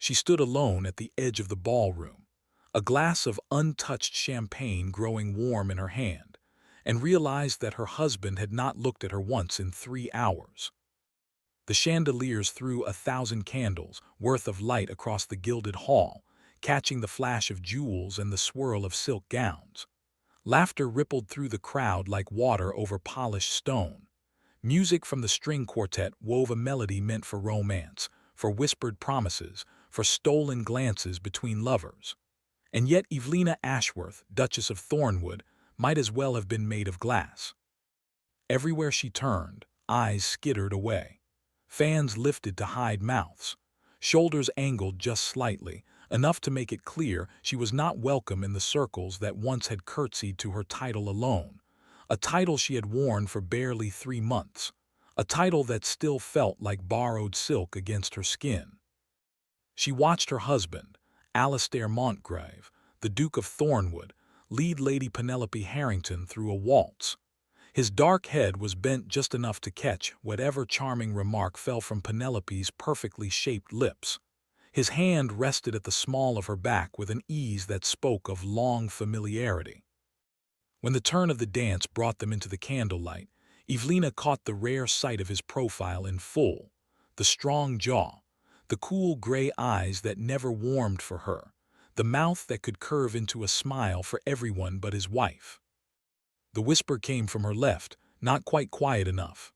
She stood alone at the edge of the ballroom, a glass of untouched champagne growing warm in her hand, and realized that her husband had not looked at her once in 3 hours. The chandeliers threw 1,000 candles worth of light across the gilded hall, catching the flash of jewels and the swirl of silk gowns. Laughter rippled through the crowd like water over polished stone. Music from the string quartet wove a melody meant for romance, for whispered promises, for stolen glances between lovers. And yet Evelina Ashworth, Duchess of Thornwood, might as well have been made of glass. Everywhere she turned, eyes skittered away. Fans lifted to hide mouths. Shoulders angled just slightly, enough to make it clear she was not welcome in the circles that once had curtsied to her title alone. A title she had worn for barely 3 months. A title that still felt like borrowed silk against her skin. She watched her husband, Alastair Montgrave, the Duke of Thornwood, lead Lady Penelope Harrington through a waltz. His dark head was bent just enough to catch whatever charming remark fell from Penelope's perfectly shaped lips. His hand rested at the small of her back with an ease that spoke of long familiarity. When the turn of the dance brought them into the candlelight, Evelina caught the rare sight of his profile in full, the strong jaw, the cool gray eyes that never warmed for her, the mouth that could curve into a smile for everyone but his wife. The whisper came from her left, not quite quiet enough.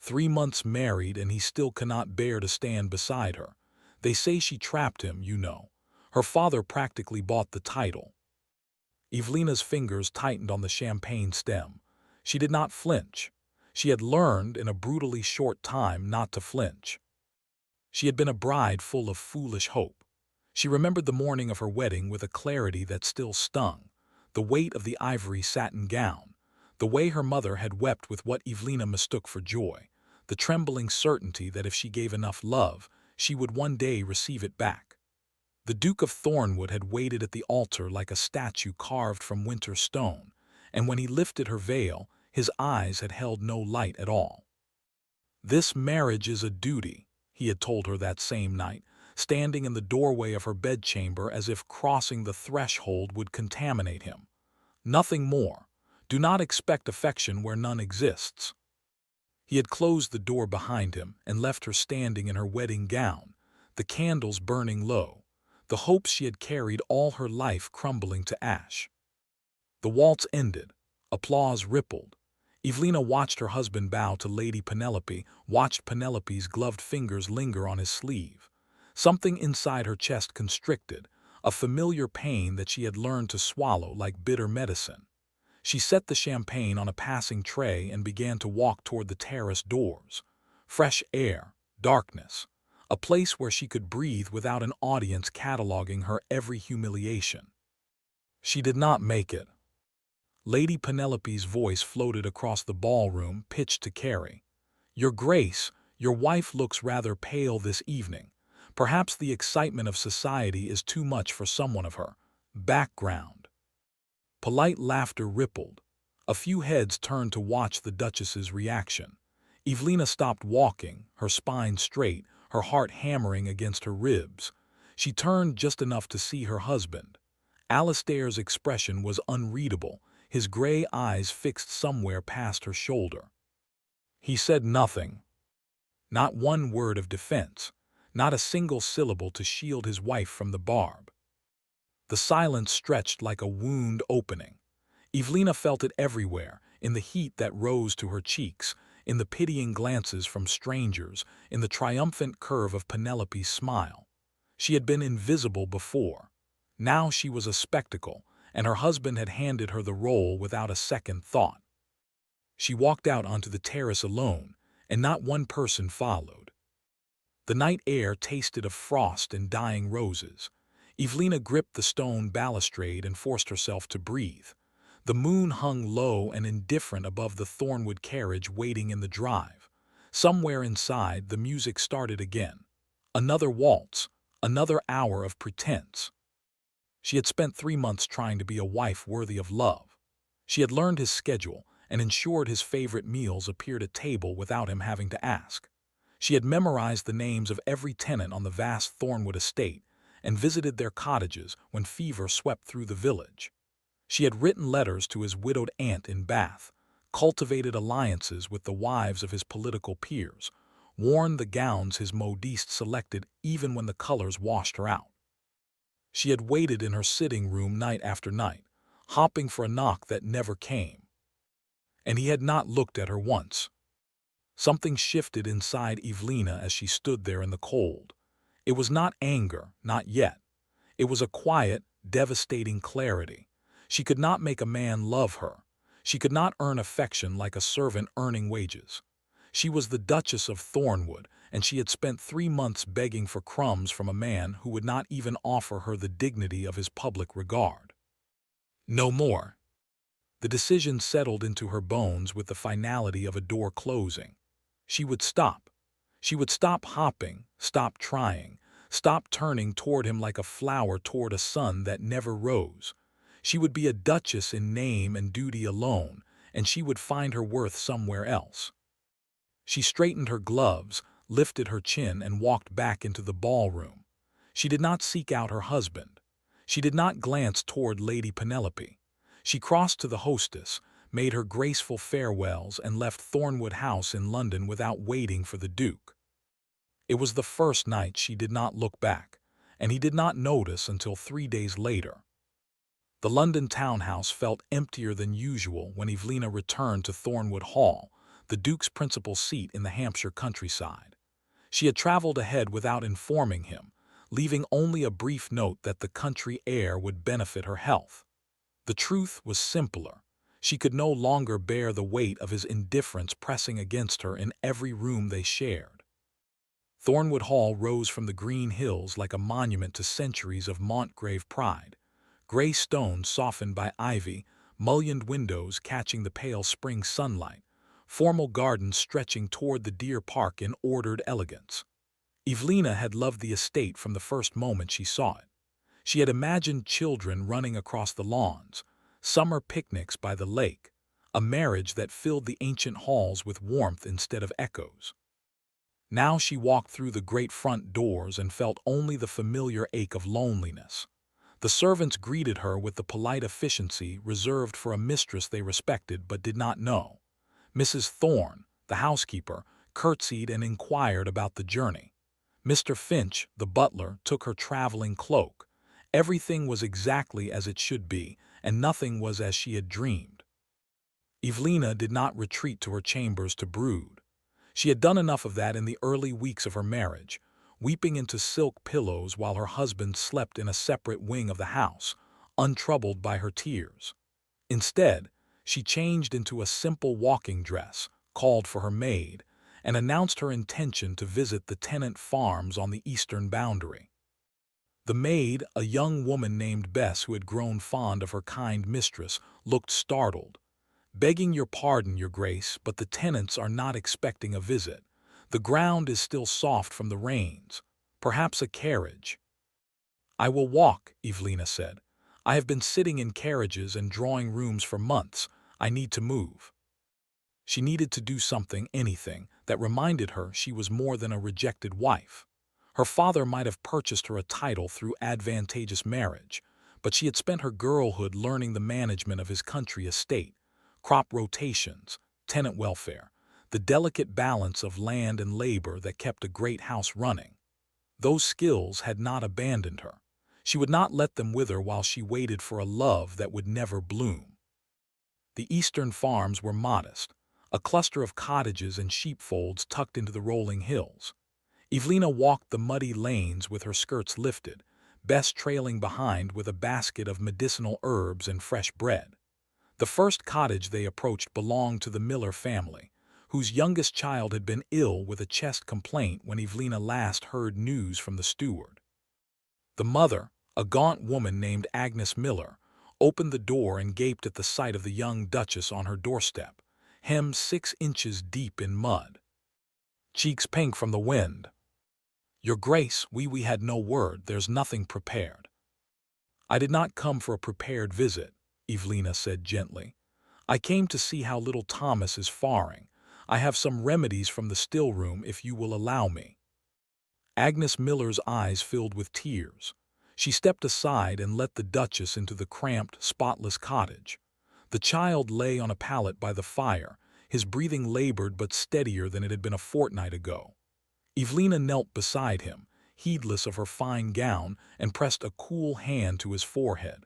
3 months married and he still cannot bear to stand beside her. They say she trapped him, you know. Her father practically bought the title. Evelina's fingers tightened on the champagne stem. She did not flinch. She had learned in a brutally short time not to flinch. She had been a bride full of foolish hope. She remembered the morning of her wedding with a clarity that still stung. The weight of the ivory satin gown, the way her mother had wept with what Evelina mistook for joy, the trembling certainty that if she gave enough love, she would one day receive it back. The Duke of Thornwood had waited at the altar like a statue carved from winter stone, and when he lifted her veil, his eyes had held no light at all. "This marriage is a duty," he had told her that same night, standing in the doorway of her bedchamber as if crossing the threshold would contaminate him. "Nothing more. Do not expect affection where none exists." He had closed the door behind him and left her standing in her wedding gown, the candles burning low, the hopes she had carried all her life crumbling to ash. The waltz ended. Applause rippled. Evelina watched her husband bow to Lady Penelope, watched Penelope's gloved fingers linger on his sleeve. Something inside her chest constricted, a familiar pain that she had learned to swallow like bitter medicine. She set the champagne on a passing tray and began to walk toward the terrace doors. Fresh air, darkness, a place where she could breathe without an audience cataloging her every humiliation. She did not make it. Lady Penelope's voice floated across the ballroom, pitched to Carrie. "Your Grace, your wife looks rather pale this evening. Perhaps the excitement of society is too much for someone of her background." Polite laughter rippled. A few heads turned to watch the Duchess's reaction. Evelina stopped walking, her spine straight, her heart hammering against her ribs. She turned just enough to see her husband. Alastair's expression was unreadable, his gray eyes fixed somewhere past her shoulder. He said nothing. Not one word of defense, not a single syllable to shield his wife from the barb. The silence stretched like a wound opening. Evelina felt it everywhere, in the heat that rose to her cheeks, in the pitying glances from strangers, in the triumphant curve of Penelope's smile. She had been invisible before. Now she was a spectacle, and her husband had handed her the role without a second thought. She walked out onto the terrace alone, and not one person followed. The night air tasted of frost and dying roses. Evelina gripped the stone balustrade and forced herself to breathe. The moon hung low and indifferent above the Thornwood carriage waiting in the drive. Somewhere inside, the music started again. Another waltz, another hour of pretense. She had spent 3 months trying to be a wife worthy of love. She had learned his schedule and ensured his favorite meals appeared at table without him having to ask. She had memorized the names of every tenant on the vast Thornwood estate and visited their cottages when fever swept through the village. She had written letters to his widowed aunt in Bath, cultivated alliances with the wives of his political peers, worn the gowns his modiste selected even when the colors washed her out. She had waited in her sitting room night after night, hopping for a knock that never came. And he had not looked at her once. Something shifted inside Evelina as she stood there in the cold. It was not anger, not yet. It was a quiet, devastating clarity. She could not make a man love her. She could not earn affection like a servant earning wages. She was the Duchess of Thornwood, and she had spent 3 months begging for crumbs from a man who would not even offer her the dignity of his public regard. No more. The decision settled into her bones with the finality of a door closing. She would stop. She would stop hopping, stop trying, stop turning toward him like a flower toward a sun that never rose. She would be a duchess in name and duty alone, and she would find her worth somewhere else. She straightened her gloves, lifted her chin, and walked back into the ballroom. She did not seek out her husband. She did not glance toward Lady Penelope. She crossed to the hostess, made her graceful farewells, and left Thornwood House in London without waiting for the Duke. It was the first night she did not look back, and he did not notice until 3 days later. The London townhouse felt emptier than usual when Evelina returned to Thornwood Hall, the Duke's principal seat in the Hampshire countryside. She had traveled ahead without informing him, leaving only a brief note that the country air would benefit her health. The truth was simpler. She could no longer bear the weight of his indifference pressing against her in every room they shared. Thornwood Hall rose from the green hills like a monument to centuries of Montgrave pride. Gray stones softened by ivy, mullioned windows catching the pale spring sunlight, formal gardens stretching toward the deer park in ordered elegance. Evelina had loved the estate from the first moment she saw it. She had imagined children running across the lawns, summer picnics by the lake, a marriage that filled the ancient halls with warmth instead of echoes. Now she walked through the great front doors and felt only the familiar ache of loneliness. The servants greeted her with the polite efficiency reserved for a mistress they respected but did not know. Mrs. Thorne, the housekeeper, curtsied and inquired about the journey. Mr. Finch, the butler, took her traveling cloak. Everything was exactly as it should be, and nothing was as she had dreamed. Evelina did not retreat to her chambers to brood. She had done enough of that in the early weeks of her marriage, weeping into silk pillows while her husband slept in a separate wing of the house, untroubled by her tears. Instead, she changed into a simple walking dress, called for her maid, and announced her intention to visit the tenant farms on the eastern boundary. The maid, a young woman named Bess who had grown fond of her kind mistress, looked startled. "Begging your pardon, your grace, but the tenants are not expecting a visit. The ground is still soft from the rains. Perhaps a carriage." "I will walk," Evelina said. "I have been sitting in carriages and drawing rooms for months. I need to move." She needed to do something, anything, that reminded her she was more than a rejected wife. Her father might have purchased her a title through advantageous marriage, but she had spent her girlhood learning the management of his country estate, crop rotations, tenant welfare, the delicate balance of land and labor that kept a great house running. Those skills had not abandoned her. She would not let them wither while she waited for a love that would never bloom. The eastern farms were modest, a cluster of cottages and sheepfolds tucked into the rolling hills. Evelina walked the muddy lanes with her skirts lifted, Bess trailing behind with a basket of medicinal herbs and fresh bread. The first cottage they approached belonged to the Miller family, whose youngest child had been ill with a chest complaint when Evelina last heard news from the steward. The mother, a gaunt woman named Agnes Miller, opened the door and gaped at the sight of the young duchess on her doorstep, hemmed 6 inches deep in mud, cheeks pink from the wind. "Your Grace, we had no word, there's nothing prepared." "I did not come for a prepared visit," Evelina said gently. "I came to see how little Thomas is faring. I have some remedies from the still room if you will allow me." Agnes Miller's eyes filled with tears. She stepped aside and let the Duchess into the cramped, spotless cottage. The child lay on a pallet by the fire, his breathing labored but steadier than it had been a fortnight ago. Evelina knelt beside him, heedless of her fine gown, and pressed a cool hand to his forehead.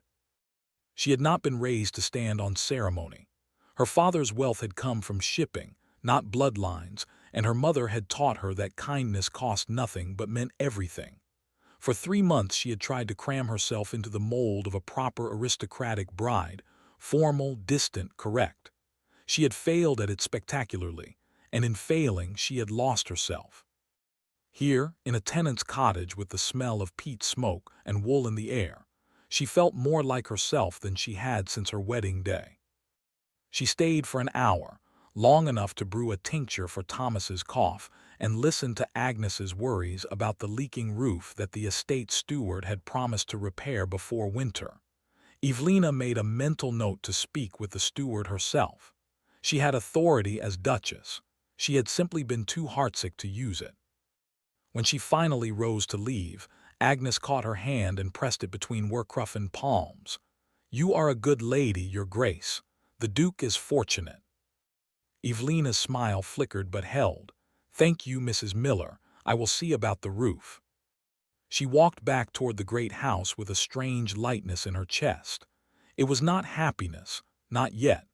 She had not been raised to stand on ceremony. Her father's wealth had come from shipping, not bloodlines, and her mother had taught her that kindness cost nothing but meant everything. For 3 months she had tried to cram herself into the mold of a proper aristocratic bride, formal, distant, correct. She had failed at it spectacularly, and in failing she had lost herself. Here, in a tenant's cottage with the smell of peat smoke and wool in the air, she felt more like herself than she had since her wedding day. She stayed for an hour, long enough to brew a tincture for Thomas's cough and listen to Agnes's worries about the leaking roof that the estate steward had promised to repair before winter. Evelina made a mental note to speak with the steward herself. She had authority as Duchess. She had simply been too heartsick to use it. When she finally rose to leave, Agnes caught her hand and pressed it between work-roughened palms. "You are a good lady, your grace. The Duke is fortunate." Evelina's smile flickered but held. "Thank you, Mrs. Miller. I will see about the roof." She walked back toward the great house with a strange lightness in her chest. It was not happiness, not yet,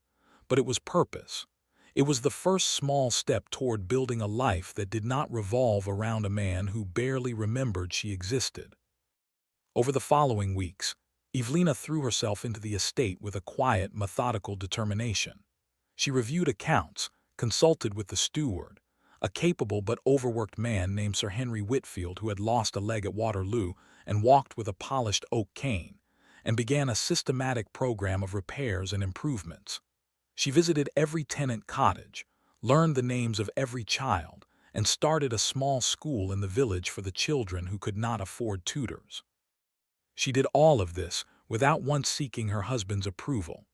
but it was purpose. It was the first small step toward building a life that did not revolve around a man who barely remembered she existed. Over the following weeks, Evelina threw herself into the estate with a quiet, methodical determination. She reviewed accounts, consulted with the steward, a capable but overworked man named Sir Henry Whitfield who had lost a leg at Waterloo and walked with a polished oak cane, and began a systematic program of repairs and improvements. She visited every tenant cottage, learned the names of every child, and started a small school in the village for the children who could not afford tutors. She did all of this without once seeking her husband's approval.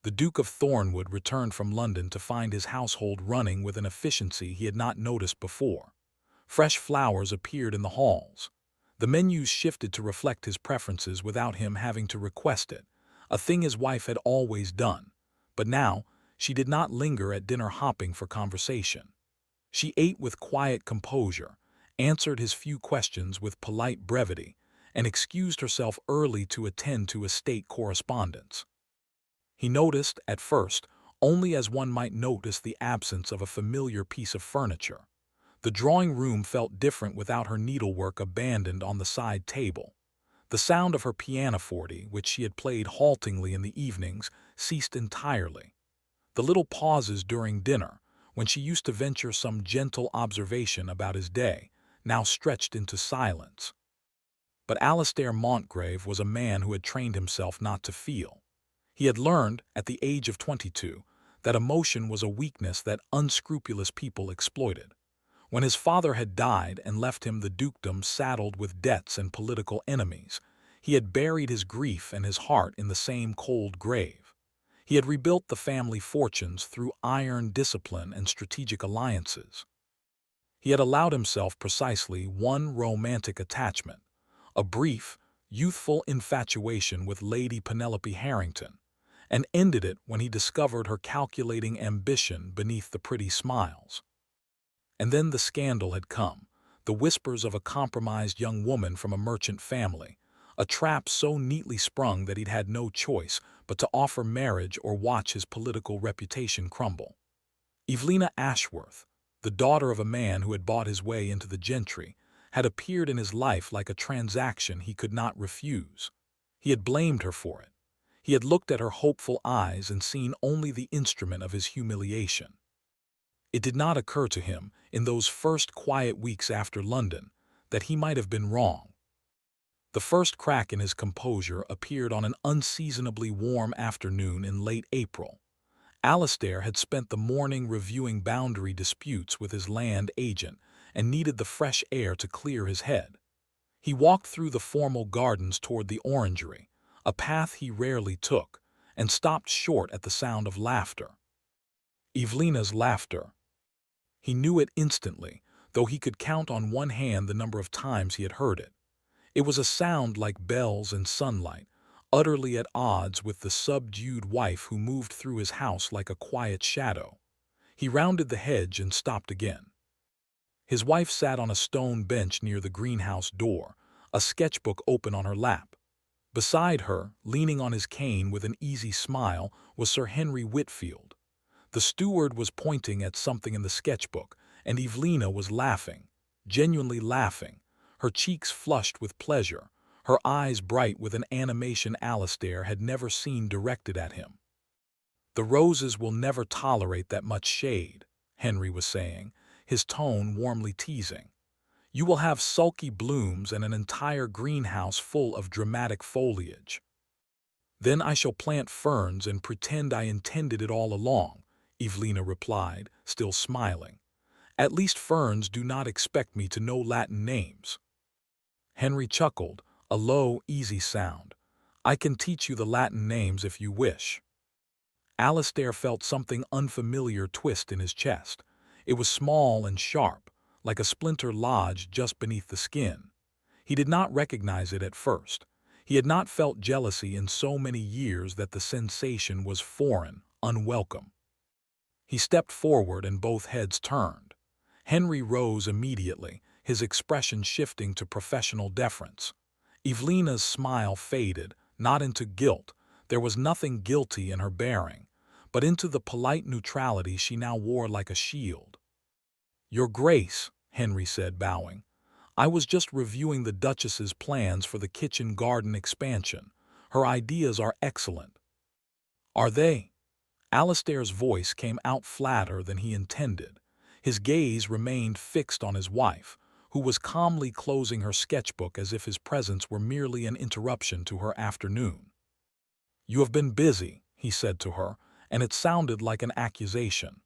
The Duke of Thornwood returned from London to find his household running with an efficiency he had not noticed before. Fresh flowers appeared in the halls. The menus shifted to reflect his preferences without him having to request it, a thing his wife had always done. But now, she did not linger at dinner hopping for conversation. She ate with quiet composure, answered his few questions with polite brevity, and excused herself early to attend to estate correspondence. He noticed, at first, only as one might notice the absence of a familiar piece of furniture. The drawing room felt different without her needlework abandoned on the side table. The sound of her pianoforte, which she had played haltingly in the evenings, ceased entirely. The little pauses during dinner, when she used to venture some gentle observation about his day, now stretched into silence. But Alastair Montgrave was a man who had trained himself not to feel. He had learned, at the age of 22, that emotion was a weakness that unscrupulous people exploited. When his father had died and left him the dukedom saddled with debts and political enemies, he had buried his grief and his heart in the same cold grave. He had rebuilt the family fortunes through iron discipline and strategic alliances. He had allowed himself precisely one romantic attachment, a brief, youthful infatuation with Lady Penelope Harrington, and ended it when he discovered her calculating ambition beneath the pretty smiles. And then the scandal had come, the whispers of a compromised young woman from a merchant family, a trap so neatly sprung that he'd had no choice but to offer marriage or watch his political reputation crumble. Evelina Ashworth, the daughter of a man who had bought his way into the gentry, had appeared in his life like a transaction he could not refuse. He had blamed her for it. He had looked at her hopeful eyes and seen only the instrument of his humiliation. It did not occur to him, in those first quiet weeks after London, that he might have been wrong. The first crack in his composure appeared on an unseasonably warm afternoon in late April. Alastair had spent the morning reviewing boundary disputes with his land agent and needed the fresh air to clear his head. He walked through the formal gardens toward the orangery, a path he rarely took, and stopped short at the sound of laughter. Evelina's laughter. He knew it instantly, though he could count on one hand the number of times he had heard it. It was a sound like bells and sunlight, utterly at odds with the subdued wife who moved through his house like a quiet shadow. He rounded the hedge and stopped again. His wife sat on a stone bench near the greenhouse door, a sketchbook open on her lap. Beside her, leaning on his cane with an easy smile, was Sir Henry Whitfield. The steward was pointing at something in the sketchbook, and Evelina was laughing, genuinely laughing, her cheeks flushed with pleasure, her eyes bright with an animation Alistair had never seen directed at him. "The roses will never tolerate that much shade," Henry was saying, his tone warmly teasing. "You will have sulky blooms and an entire greenhouse full of dramatic foliage. Then I shall plant ferns and pretend I intended it all along," Evelina replied, still smiling. "At least ferns do not expect me to know Latin names." Henry chuckled, a low, easy sound. "I can teach you the Latin names if you wish." Alistair felt something unfamiliar twist in his chest. It was small and sharp, like a splinter lodged just beneath the skin. He did not recognize it at first. He had not felt jealousy in so many years that the sensation was foreign, unwelcome. He stepped forward and both heads turned. Henry rose immediately, his expression shifting to professional deference. Evelina's smile faded, not into guilt, there was nothing guilty in her bearing, but into the polite neutrality she now wore like a shield. "Your Grace," Henry said, bowing, "I was just reviewing the Duchess's plans for the kitchen garden expansion. Her ideas are excellent." "Are they?" Alistair's voice came out flatter than he intended. His gaze remained fixed on his wife, who was calmly closing her sketchbook as if his presence were merely an interruption to her afternoon. "You have been busy," he said to her, and it sounded like an accusation.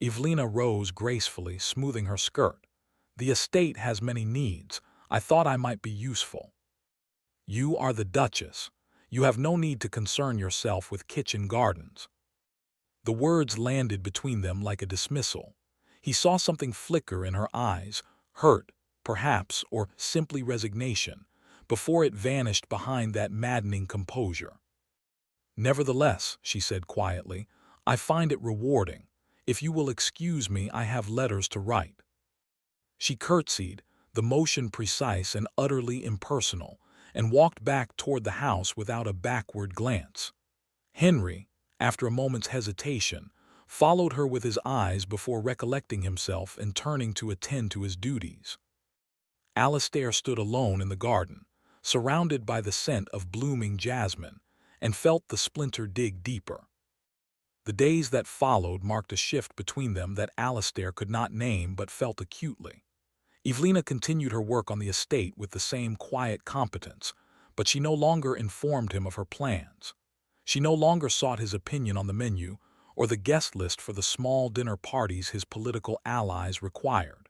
Evelina rose gracefully, smoothing her skirt. "The estate has many needs. I thought I might be useful." "You are the Duchess. You have no need to concern yourself with kitchen gardens." The words landed between them like a dismissal. He saw something flicker in her eyes, hurt, perhaps, or simply resignation, before it vanished behind that maddening composure. "Nevertheless," she said quietly, "I find it rewarding. If you will excuse me, I have letters to write." She curtsied, the motion precise and utterly impersonal, and walked back toward the house without a backward glance. Henry, after a moment's hesitation, followed her with his eyes before recollecting himself and turning to attend to his duties. Alistair stood alone in the garden, surrounded by the scent of blooming jasmine, and felt the splinter dig deeper. The days that followed marked a shift between them that Alistair could not name but felt acutely. Evelina continued her work on the estate with the same quiet competence, but she no longer informed him of her plans. She no longer sought his opinion on the menu or the guest list for the small dinner parties his political allies required.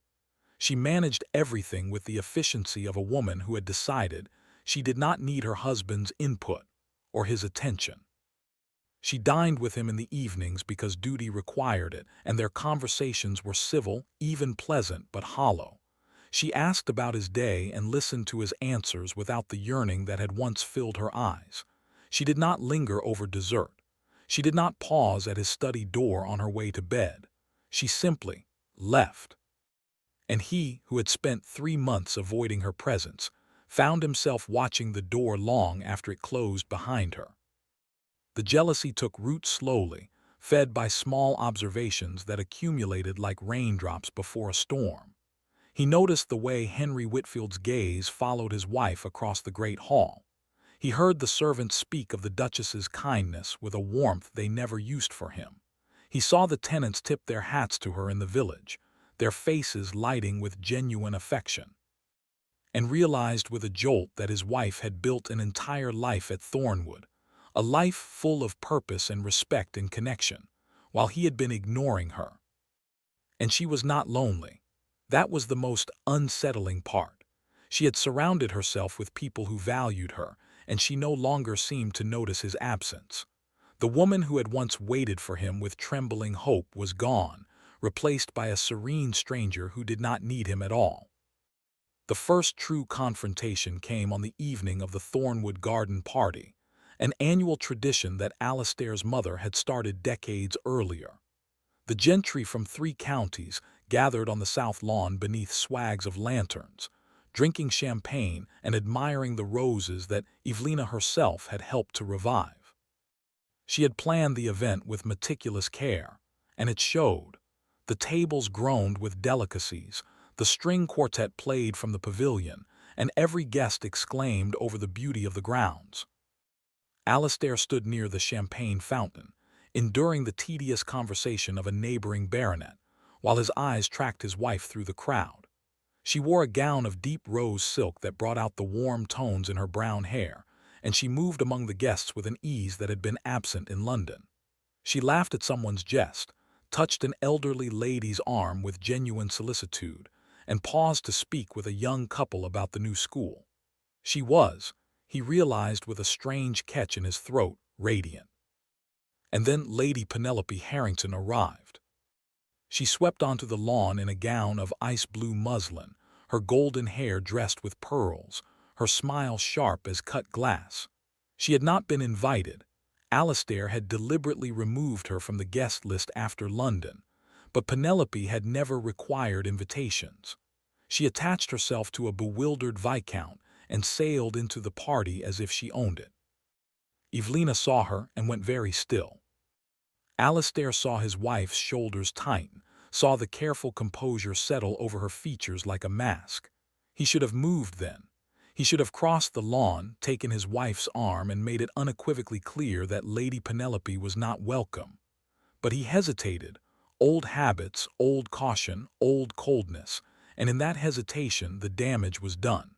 She managed everything with the efficiency of a woman who had decided she did not need her husband's input or his attention. She dined with him in the evenings because duty required it, and their conversations were civil, even pleasant, but hollow. She asked about his day and listened to his answers without the yearning that had once filled her eyes. She did not linger over dessert. She did not pause at his study door on her way to bed. She simply left. And he, who had spent 3 months avoiding her presence, found himself watching the door long after it closed behind her. The jealousy took root slowly, fed by small observations that accumulated like raindrops before a storm. He noticed the way Henry Whitfield's gaze followed his wife across the great hall. He heard the servants speak of the Duchess's kindness with a warmth they never used for him. He saw the tenants tip their hats to her in the village, their faces lighting with genuine affection, and realized with a jolt that his wife had built an entire life at Thornwood, a life full of purpose and respect and connection, while he had been ignoring her. And she was not lonely. That was the most unsettling part. She had surrounded herself with people who valued her, and she no longer seemed to notice his absence. The woman who had once waited for him with trembling hope was gone, replaced by a serene stranger who did not need him at all. The first true confrontation came on the evening of the Thornwood Garden Party, an annual tradition that Alastair's mother had started decades earlier. The gentry from 3 counties gathered on the south lawn beneath swags of lanterns, drinking champagne and admiring the roses that Evelina herself had helped to revive. She had planned the event with meticulous care, and it showed. The tables groaned with delicacies, the string quartet played from the pavilion, and every guest exclaimed over the beauty of the grounds. Alastair stood near the champagne fountain, enduring the tedious conversation of a neighboring baronet, while his eyes tracked his wife through the crowd. She wore a gown of deep rose silk that brought out the warm tones in her brown hair, and she moved among the guests with an ease that had been absent in London. She laughed at someone's jest, touched an elderly lady's arm with genuine solicitude, and paused to speak with a young couple about the new school. She was, he realized with a strange catch in his throat, radiant. And then Lady Penelope Harrington arrived. She swept onto the lawn in a gown of ice-blue muslin, her golden hair dressed with pearls, her smile sharp as cut glass. She had not been invited. Alastair had deliberately removed her from the guest list after London, but Penelope had never required invitations. She attached herself to a bewildered viscount and sailed into the party as if she owned it. Evelina saw her and went very still. Alastair saw his wife's shoulders tighten, saw the careful composure settle over her features like a mask. He should have moved then. He should have crossed the lawn, taken his wife's arm, and made it unequivocally clear that Lady Penelope was not welcome. But he hesitated. Old habits, old caution, old coldness, and in that hesitation the damage was done.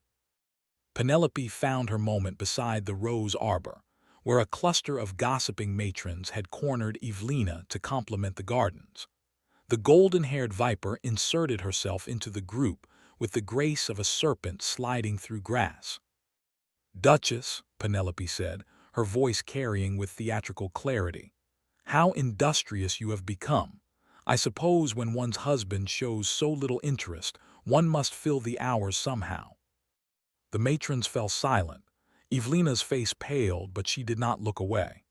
Penelope found her moment beside the rose arbor, where a cluster of gossiping matrons had cornered Evelina to compliment the gardens. The golden-haired viper inserted herself into the group with the grace of a serpent sliding through grass. "Duchess," Penelope said, her voice carrying with theatrical clarity, "how industrious you have become. I suppose when one's husband shows so little interest, one must fill the hours somehow." The matrons fell silent. Evelina's face paled, but she did not look away.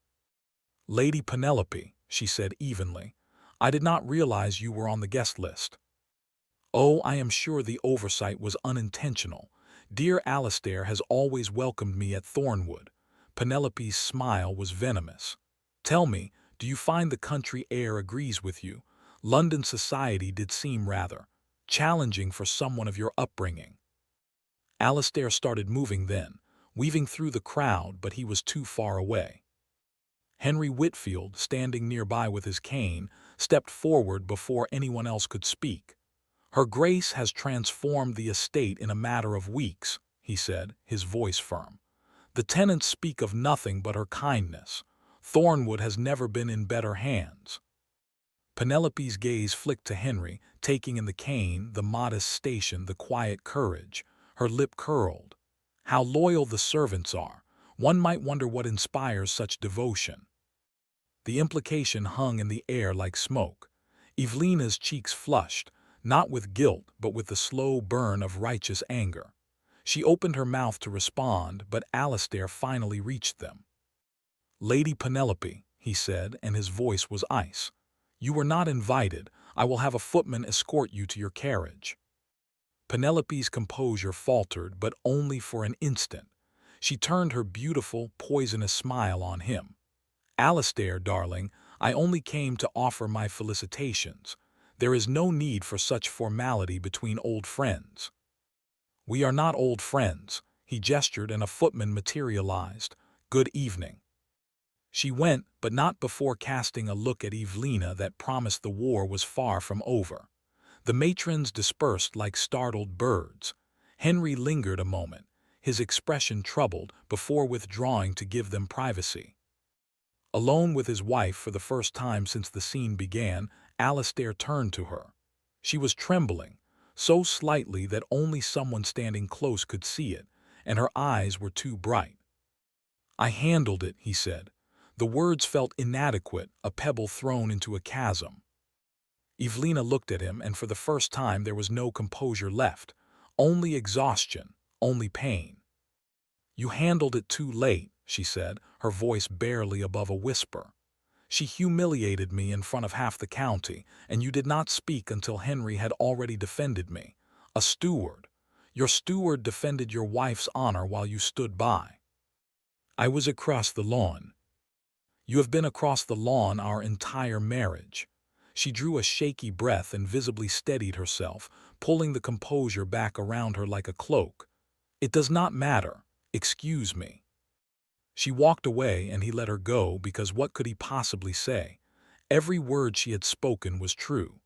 "Lady Penelope," she said evenly, "I did not realize you were on the guest list." "Oh, I am sure the oversight was unintentional. Dear Alastair has always welcomed me at Thornwood." Penelope's smile was venomous. "Tell me, do you find the country air agrees with you? London society did seem rather challenging for someone of your upbringing." Alastair started moving then, weaving through the crowd, but he was too far away. Henry Whitfield, standing nearby with his cane, stepped forward before anyone else could speak. "Her Grace has transformed the estate in a matter of weeks," he said, his voice firm. "The tenants speak of nothing but her kindness. Thornwood has never been in better hands." Penelope's gaze flicked to Henry, taking in the cane, the modest station, the quiet courage. Her lip curled. "How loyal the servants are. One might wonder what inspires such devotion." The implication hung in the air like smoke. Evelina's cheeks flushed, not with guilt but with the slow burn of righteous anger. She opened her mouth to respond, but Alastair finally reached them. "Lady Penelope," he said, and his voice was ice, "you were not invited. I will have a footman escort you to your carriage." Penelope's composure faltered, but only for an instant. She turned her beautiful, poisonous smile on him. "Alastair, darling, I only came to offer my felicitations. There is no need for such formality between old friends." "We are not old friends." He gestured and a footman materialized. "Good evening." She went, but not before casting a look at Evelina that promised the war was far from over. The matrons dispersed like startled birds. Henry lingered a moment, his expression troubled, before withdrawing to give them privacy. Alone with his wife for the first time since the scene began, Alastair turned to her. She was trembling, so slightly that only someone standing close could see it, and her eyes were too bright. "I handled it," he said. The words felt inadequate, a pebble thrown into a chasm. Evelina looked at him, and for the first time there was no composure left. Only exhaustion, only pain. "You handled it too late," she said, her voice barely above a whisper. "She humiliated me in front of half the county, and you did not speak until Henry had already defended me. A steward. Your steward defended your wife's honor while you stood by. I was across the lawn. You have been across the lawn our entire marriage." She drew a shaky breath and visibly steadied herself, pulling the composure back around her like a cloak. "It does not matter. Excuse me." She walked away, and he let her go because what could he possibly say? Every word she had spoken was true.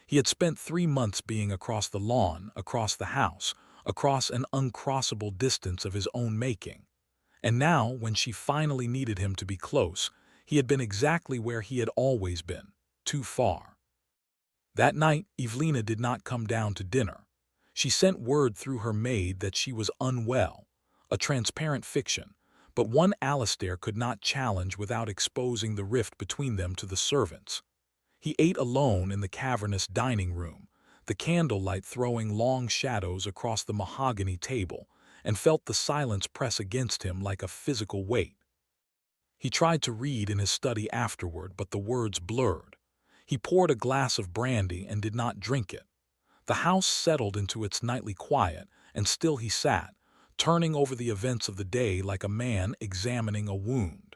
He had spent 3 months being across the lawn, across the house, across an uncrossable distance of his own making. And now, when she finally needed him to be close, he had been exactly where he had always been, too far. That night, Evelina did not come down to dinner. She sent word through her maid that she was unwell, a transparent fiction, but one Alistair could not challenge without exposing the rift between them to the servants. He ate alone in the cavernous dining room, the candlelight throwing long shadows across the mahogany table, and felt the silence press against him like a physical weight. He tried to read in his study afterward, but the words blurred. He poured a glass of brandy and did not drink it. The house settled into its nightly quiet, and still he sat, turning over the events of the day like a man examining a wound.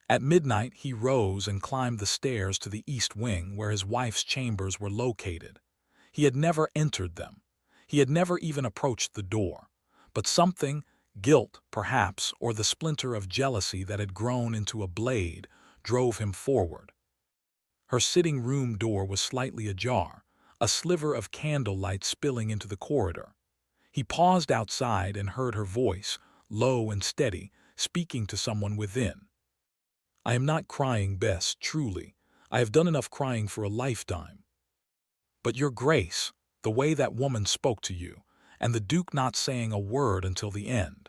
At midnight he rose and climbed the stairs to the east wing where his wife's chambers were located. He had never entered them. He had never even approached the door. But something, guilt perhaps, or the splinter of jealousy that had grown into a blade, drove him forward. Her sitting room door was slightly ajar, a sliver of candlelight spilling into the corridor. He paused outside and heard her voice, low and steady, speaking to someone within. "I am not crying, Bess, truly. I have done enough crying for a lifetime. But your Grace, the way that woman spoke to you, and the Duke not saying a word until the end."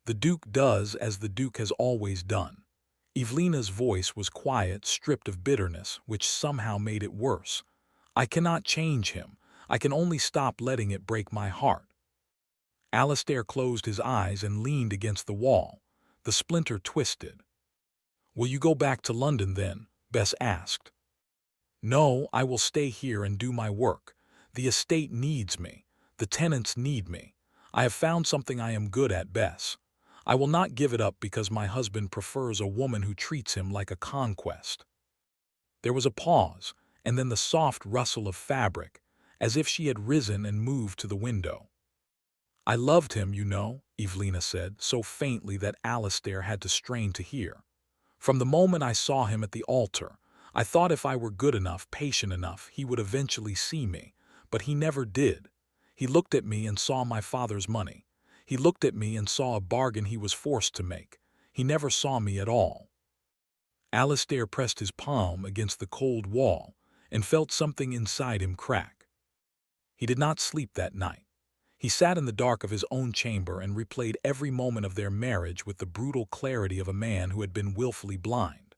"The Duke does as the Duke has always done." Evelina's voice was quiet, stripped of bitterness, which somehow made it worse. "I cannot change him. I can only stop letting it break my heart." Alistair closed his eyes and leaned against the wall. The splinter twisted. "Will you go back to London then?" Bess asked. "No, I will stay here and do my work. The estate needs me. The tenants need me. I have found something I am good at, Bess. I will not give it up because my husband prefers a woman who treats him like a conquest." There was a pause, and then the soft rustle of fabric, as if she had risen and moved to the window. "I loved him, you know," Evelina said, so faintly that Alistair had to strain to hear. "From the moment I saw him at the altar, I thought if I were good enough, patient enough, he would eventually see me. But he never did. He looked at me and saw my father's money. He looked at me and saw a bargain he was forced to make. He never saw me at all." Alistair pressed his palm against the cold wall and felt something inside him crack. He did not sleep that night. He sat in the dark of his own chamber and replayed every moment of their marriage with the brutal clarity of a man who had been willfully blind.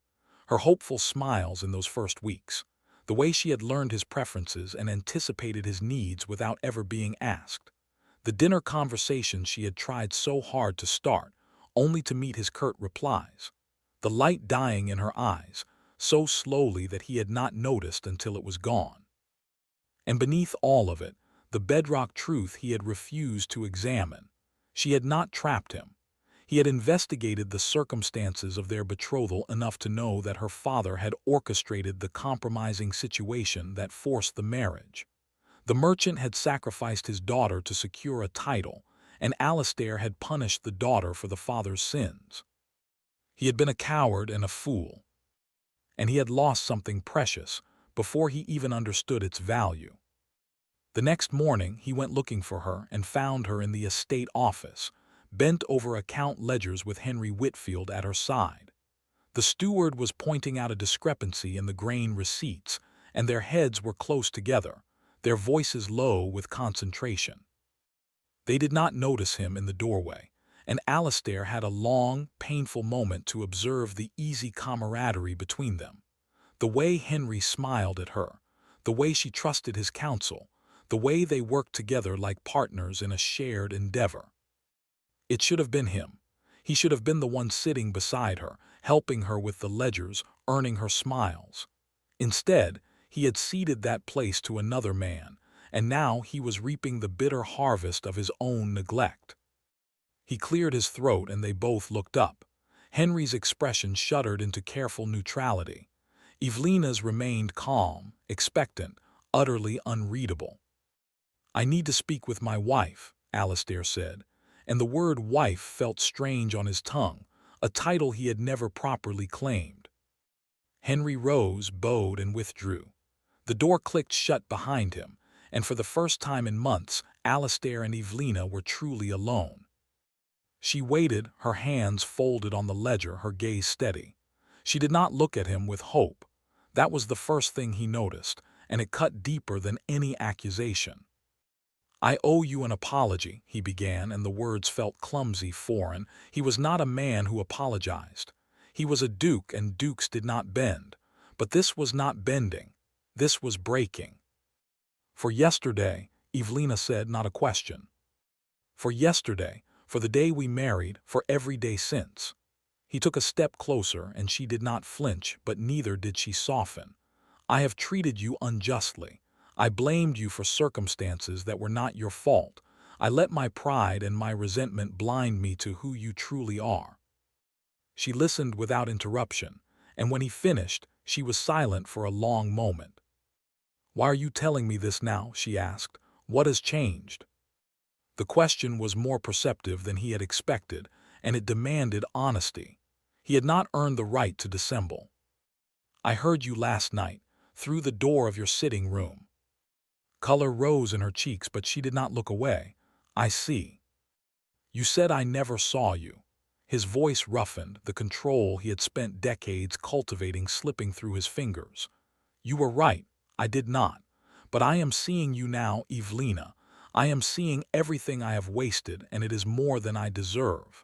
Her hopeful smiles in those first weeks, the way she had learned his preferences and anticipated his needs without ever being asked. The dinner conversations she had tried so hard to start, only to meet his curt replies. The light dying in her eyes, so slowly that he had not noticed until it was gone. And beneath all of it, the bedrock truth he had refused to examine. She had not trapped him. He had investigated the circumstances of their betrothal enough to know that her father had orchestrated the compromising situation that forced the marriage. The merchant had sacrificed his daughter to secure a title, and Alistair had punished the daughter for the father's sins. He had been a coward and a fool, and he had lost something precious before he even understood its value. The next morning he went looking for her and found her in the estate office, bent over account ledgers with Henry Whitfield at her side. The steward was pointing out a discrepancy in the grain receipts, and their heads were close together, their voices low with concentration. They did not notice him in the doorway, and Alistair had a long, painful moment to observe the easy camaraderie between them. The way Henry smiled at her, the way she trusted his counsel, the way they worked together like partners in a shared endeavor. It should have been him. He should have been the one sitting beside her, helping her with the ledgers, earning her smiles. Instead, he had ceded that place to another man, and now he was reaping the bitter harvest of his own neglect. He cleared his throat and they both looked up. Henry's expression shuddered into careful neutrality. Evelina's remained calm, expectant, utterly unreadable. "I need to speak with my wife," Alistair said, and the word wife felt strange on his tongue, a title he had never properly claimed. Henry rose, bowed, and withdrew. The door clicked shut behind him, and for the first time in months, Alistair and Evelina were truly alone. She waited, her hands folded on the ledger, her gaze steady. She did not look at him with hope. That was the first thing he noticed, and it cut deeper than any accusation. "I owe you an apology," he began, and the words felt clumsy, foreign. He was not a man who apologized. He was a duke, and dukes did not bend. But this was not bending. This was breaking. "For yesterday," Evelina said, not a question. "For yesterday, for the day we married, for every day since." He took a step closer, and she did not flinch, but neither did she soften. "I have treated you unjustly. I blamed you for circumstances that were not your fault. I let my pride and my resentment blind me to who you truly are." She listened without interruption, and when he finished, she was silent for a long moment. "Why are you telling me this now?" she asked. "What has changed?" The question was more perceptive than he had expected, and it demanded honesty. He had not earned the right to dissemble. "I heard you last night, through the door of your sitting room." Color rose in her cheeks, but she did not look away. "I see. You said I never saw you." His voice roughened, the control he had spent decades cultivating slipping through his fingers. "You were right, I did not. But I am seeing you now, Evelina. I am seeing everything I have wasted, and it is more than I deserve."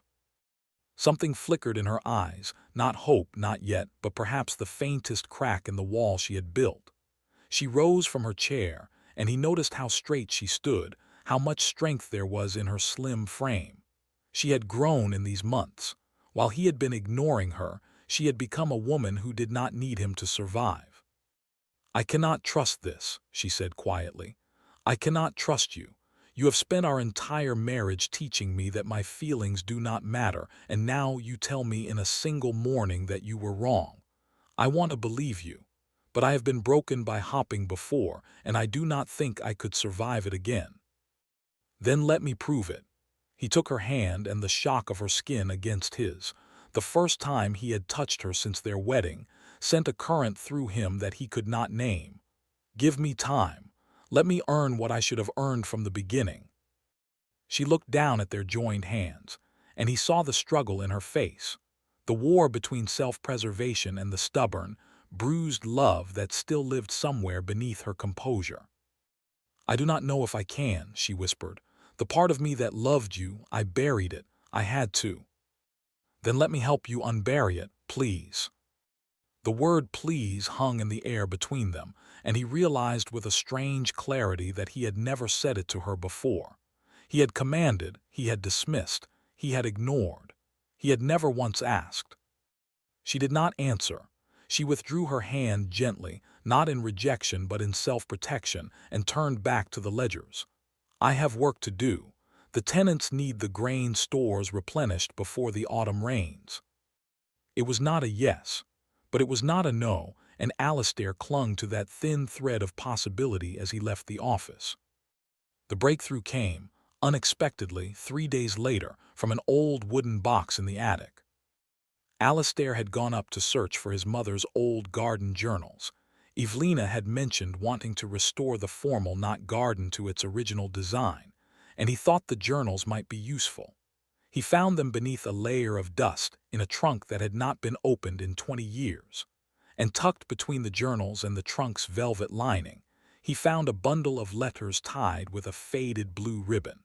Something flickered in her eyes, not hope, not yet, but perhaps the faintest crack in the wall she had built. She rose from her chair, and he noticed how straight she stood, how much strength there was in her slim frame. She had grown in these months. While he had been ignoring her, she had become a woman who did not need him to survive. "I cannot trust this," she said quietly. "I cannot trust you. You have spent our entire marriage teaching me that my feelings do not matter, and now you tell me in a single morning that you were wrong. I want to believe you. But I have been broken by hopping before, and I do not think I could survive it again." "Then let me prove it." He took her hand, and the shock of her skin against his, the first time he had touched her since their wedding, sent a current through him that he could not name. "Give me time. Let me earn what I should have earned from the beginning." She looked down at their joined hands, and he saw the struggle in her face, the war between self-preservation and the stubborn, bruised love that still lived somewhere beneath her composure. "I do not know if I can," she whispered. "The part of me that loved you, I buried it. I had to." "Then let me help you unbury it, please." The word "please" hung in the air between them, and he realized with a strange clarity that he had never said it to her before. He had commanded, he had dismissed, he had ignored. He had never once asked. She did not answer. She withdrew her hand gently, not in rejection but in self-protection, and turned back to the ledgers. "I have work to do. The tenants need the grain stores replenished before the autumn rains." It was not a yes, but it was not a no, and Alistair clung to that thin thread of possibility as he left the office. The breakthrough came, unexpectedly, 3 days later, from an old wooden box in the attic. Alistair had gone up to search for his mother's old garden journals. Evelina had mentioned wanting to restore the formal knot garden to its original design, and he thought the journals might be useful. He found them beneath a layer of dust in a trunk that had not been opened in 20 years. And tucked between the journals and the trunk's velvet lining, he found a bundle of letters tied with a faded blue ribbon.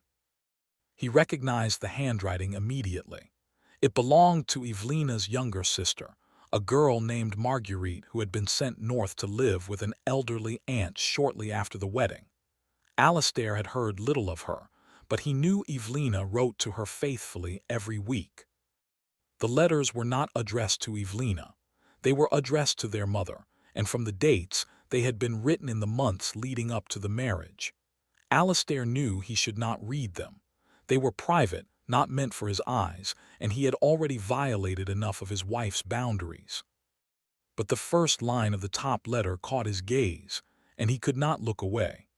He recognized the handwriting immediately. It belonged to Evelina's younger sister, a girl named Marguerite who had been sent north to live with an elderly aunt shortly after the wedding. Alistair had heard little of her, but he knew Evelina wrote to her faithfully every week. The letters were not addressed to Evelina. They were addressed to their mother, and from the dates, they had been written in the months leading up to the marriage. Alistair knew he should not read them. They were private, not meant for his eyes, and he had already violated enough of his wife's boundaries. But the first line of the top letter caught his gaze, and he could not look away.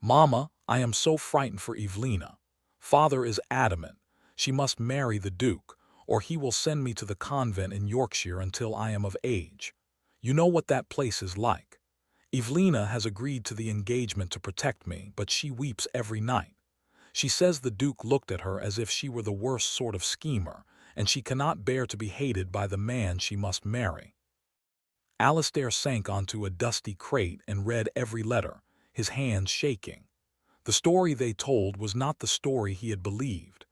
"Mama, I am so frightened for Evelina. Father is adamant. She must marry the Duke, or he will send me to the convent in Yorkshire until I am of age. You know what that place is like. Evelina has agreed to the engagement to protect me, but she weeps every night. She says the Duke looked at her as if she were the worst sort of schemer, and she cannot bear to be hated by the man she must marry." Alistair sank onto a dusty crate and read every letter, his hands shaking. The story they told was not the story he had believed.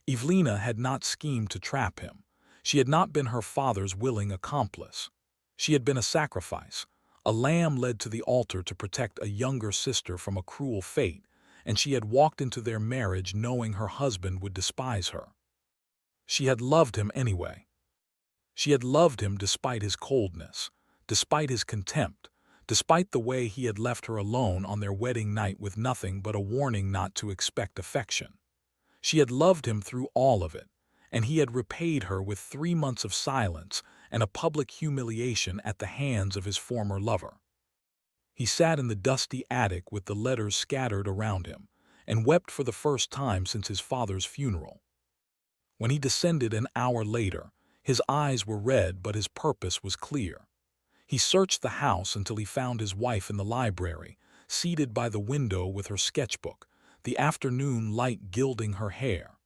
Evelina had not schemed to trap him. She had not been her father's willing accomplice. She had been a sacrifice, a lamb led to the altar to protect a younger sister from a cruel fate, and she had walked into their marriage knowing her husband would despise her. She had loved him anyway. She had loved him despite his coldness, despite his contempt, despite the way he had left her alone on their wedding night with nothing but a warning not to expect affection. She had loved him through all of it, and he had repaid her with 3 months of silence and a public humiliation at the hands of his former lover. He sat in the dusty attic with the letters scattered around him, and wept for the first time since his father's funeral. When he descended an hour later, his eyes were red but his purpose was clear. He searched the house until he found his wife in the library, seated by the window with her sketchbook, the afternoon light gilding her hair.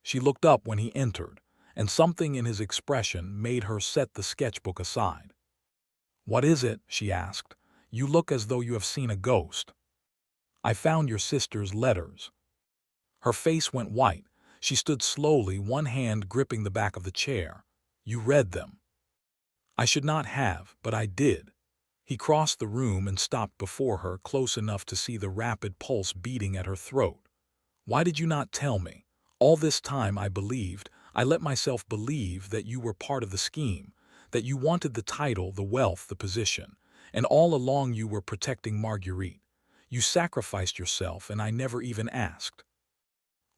She looked up when he entered, and something in his expression made her set the sketchbook aside. "What is it?" she asked. "You look as though you have seen a ghost." "I found your sister's letters." Her face went white. She stood slowly, one hand gripping the back of the chair. "You read them." "I should not have, but I did." He crossed the room and stopped before her, close enough to see the rapid pulse beating at her throat. "Why did you not tell me? All this time I let myself believe that you were part of the scheme, that you wanted the title, the wealth, the position, and all along you were protecting Marguerite. You sacrificed yourself and I never even asked."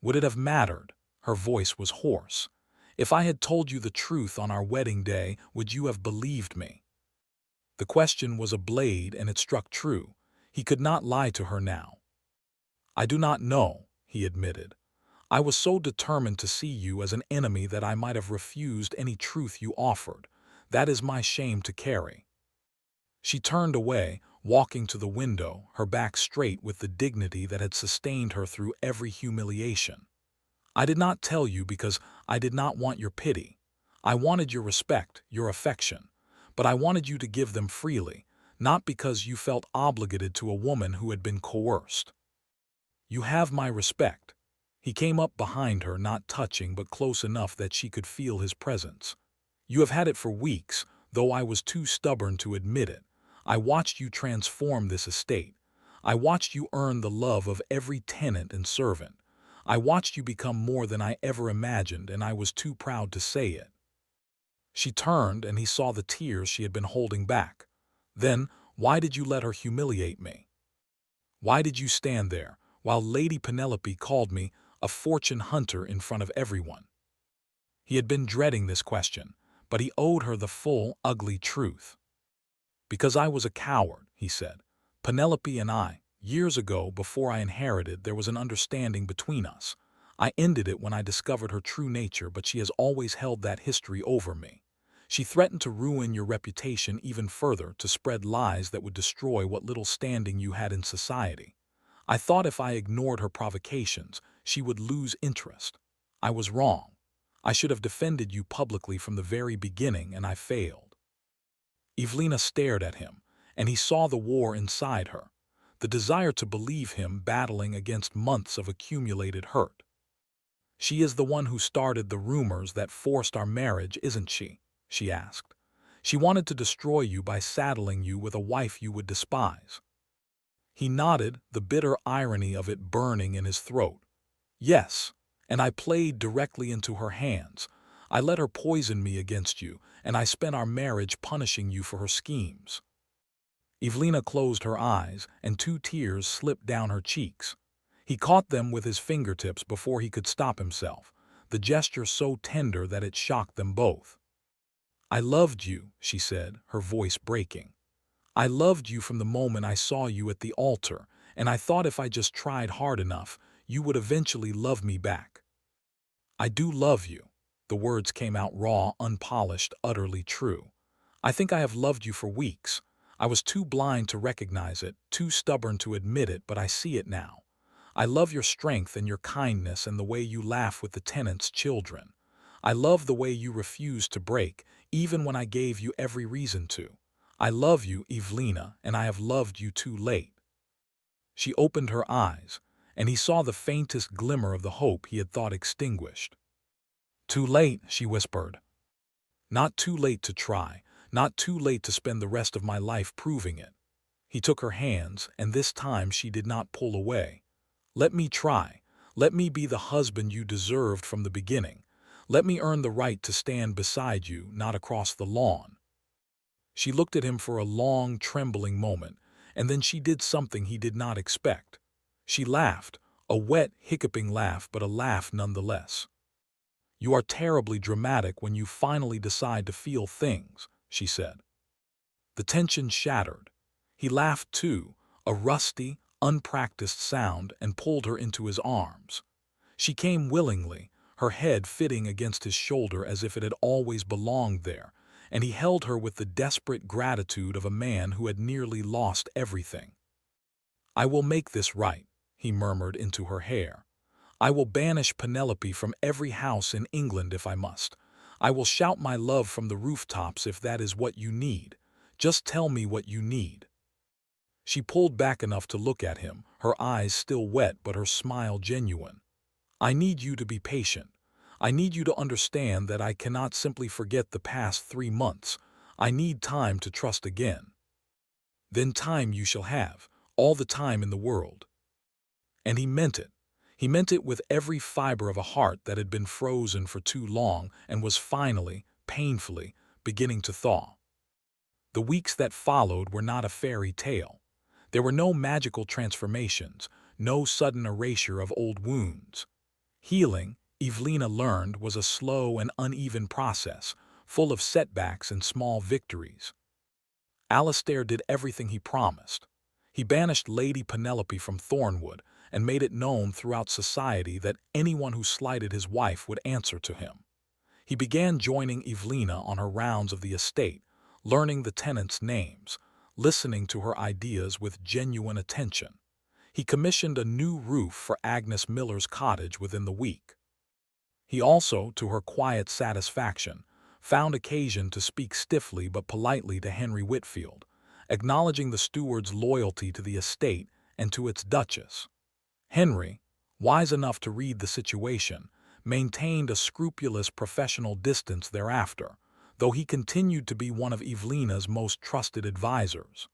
"Would it have mattered?" Her voice was hoarse. "If I had told you the truth on our wedding day, would you have believed me?" The question was a blade and it struck true. He could not lie to her now. "I do not know," he admitted. "I was so determined to see you as an enemy that I might have refused any truth you offered. That is my shame to carry." She turned away, walking to the window, her back straight with the dignity that had sustained her through every humiliation. "I did not tell you because I did not want your pity. I wanted your respect, your affection. But I wanted you to give them freely, not because you felt obligated to a woman who had been coerced. You have my respect." He came up behind her, not touching but close enough that she could feel his presence. "You have had it for weeks, though I was too stubborn to admit it. I watched you transform this estate. I watched you earn the love of every tenant and servant. I watched you become more than I ever imagined, and I was too proud to say it." She turned and he saw the tears she had been holding back. "Then, why did you let her humiliate me? Why did you stand there, while Lady Penelope called me a fortune hunter in front of everyone?" He had been dreading this question, but he owed her the full, ugly truth. "Because I was a coward," he said. "Penelope and I, years ago, before I inherited, there was an understanding between us. I ended it when I discovered her true nature, but she has always held that history over me. She threatened to ruin your reputation even further, to spread lies that would destroy what little standing you had in society. I thought if I ignored her provocations, she would lose interest. I was wrong. I should have defended you publicly from the very beginning, and I failed." Evelina stared at him, and he saw the war inside her, the desire to believe him battling against months of accumulated hurt. She is the one who started the rumors that forced our marriage, isn't she? She asked. She wanted to destroy you by saddling you with a wife you would despise. He nodded, the bitter irony of it burning in his throat. Yes, and I played directly into her hands. I let her poison me against you, and I spent our marriage punishing you for her schemes. Evelina closed her eyes, and 2 tears slipped down her cheeks. He caught them with his fingertips before he could stop himself, the gesture so tender that it shocked them both. I loved you, she said, her voice breaking. I loved you from the moment I saw you at the altar, and I thought if I just tried hard enough, you would eventually love me back. I do love you. The words came out raw, unpolished, utterly true. I think I have loved you for weeks. I was too blind to recognize it, too stubborn to admit it, but I see it now. I love your strength and your kindness and the way you laugh with the tenants' children. I love the way you refuse to break, even when I gave you every reason to. I love you, Evelina, and I have loved you too late. She opened her eyes, and he saw the faintest glimmer of the hope he had thought extinguished. Too late, she whispered. Not too late to try, not too late to spend the rest of my life proving it. He took her hands, and this time she did not pull away. Let me try. Let me be the husband you deserved from the beginning. Let me earn the right to stand beside you, not across the lawn. She looked at him for a long, trembling moment, and then she did something he did not expect. She laughed, a wet, hiccuping laugh, but a laugh nonetheless. You are terribly dramatic when you finally decide to feel things, she said. The tension shattered. He laughed too, a rusty, unpracticed sound, and pulled her into his arms. She came willingly, her head fitting against his shoulder as if it had always belonged there, and he held her with the desperate gratitude of a man who had nearly lost everything. I will make this right, he murmured into her hair. I will banish Penelope from every house in England if I must. I will shout my love from the rooftops if that is what you need. Just tell me what you need. She pulled back enough to look at him, her eyes still wet but her smile genuine. I need you to be patient. I need you to understand that I cannot simply forget the past 3 months. I need time to trust again. Then time you shall have, all the time in the world. And he meant it. He meant it with every fiber of a heart that had been frozen for too long and was finally, painfully, beginning to thaw. The weeks that followed were not a fairy tale. There were no magical transformations, no sudden erasure of old wounds. Healing, Evelina learned, was a slow and uneven process, full of setbacks and small victories. Alistair did everything he promised. He banished Lady Penelope from Thornwood and made it known throughout society that anyone who slighted his wife would answer to him. He began joining Evelina on her rounds of the estate, learning the tenants' names, listening to her ideas with genuine attention. He commissioned a new roof for Agnes Miller's cottage within the week. He also, to her quiet satisfaction, found occasion to speak stiffly but politely to Henry Whitfield, acknowledging the steward's loyalty to the estate and to its duchess. Henry, wise enough to read the situation, maintained a scrupulous professional distance thereafter, though he continued to be one of Evelina's most trusted advisors.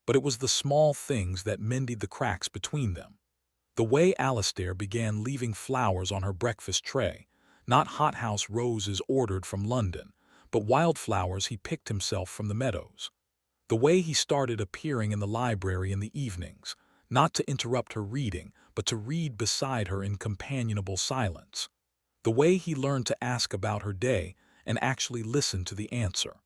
But it was the small things that mended the cracks between them. The way Alistair began leaving flowers on her breakfast tray, not hothouse roses ordered from London, but wildflowers he picked himself from the meadows. The way he started appearing in the library in the evenings, not to interrupt her reading, but to read beside her in companionable silence. The way he learned to ask about her day and actually listen to the answer.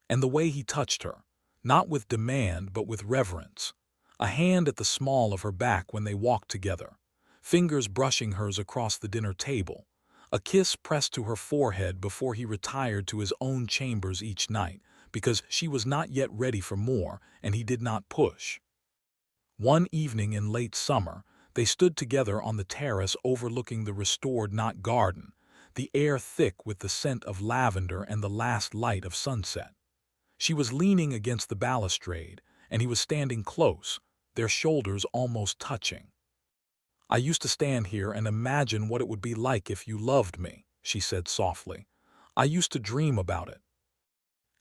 And the way he touched her, not with demand but with reverence. A hand at the small of her back when they walked together, fingers brushing hers across the dinner table, a kiss pressed to her forehead before he retired to his own chambers each night, because she was not yet ready for more and he did not push. One evening in late summer, they stood together on the terrace overlooking the restored knot garden, the air thick with the scent of lavender and the last light of sunset. She was leaning against the balustrade, and he was standing close, their shoulders almost touching. I used to stand here and imagine what it would be like if you loved me, she said softly. I used to dream about it.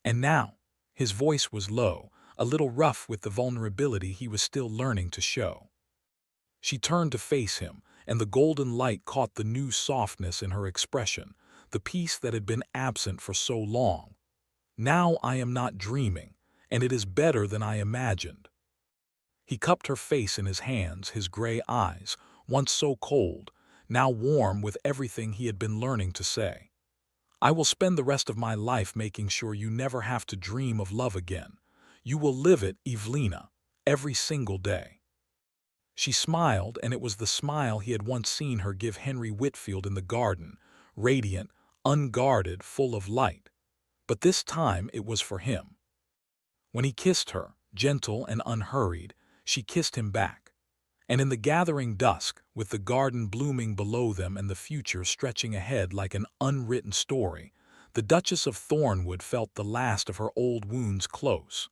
And now, his voice was low, a little rough with the vulnerability he was still learning to show. She turned to face him, and the golden light caught the new softness in her expression, the peace that had been absent for so long. Now I am not dreaming, and it is better than I imagined. He cupped her face in his hands, his gray eyes, once so cold, now warm with everything he had been learning to say. I will spend the rest of my life making sure you never have to dream of love again. You will live it, Evelina, every single day. She smiled, and it was the smile he had once seen her give Henry Whitfield in the garden, radiant, unguarded, full of light. But this time it was for him. When he kissed her, gentle and unhurried, she kissed him back. And in the gathering dusk, with the garden blooming below them and the future stretching ahead like an unwritten story, the Duchess of Thornwood felt the last of her old wounds close.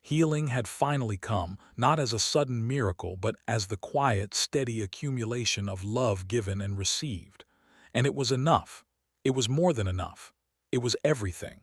Healing had finally come, not as a sudden miracle, but as the quiet, steady accumulation of love given and received. And it was enough. It was more than enough. It was everything.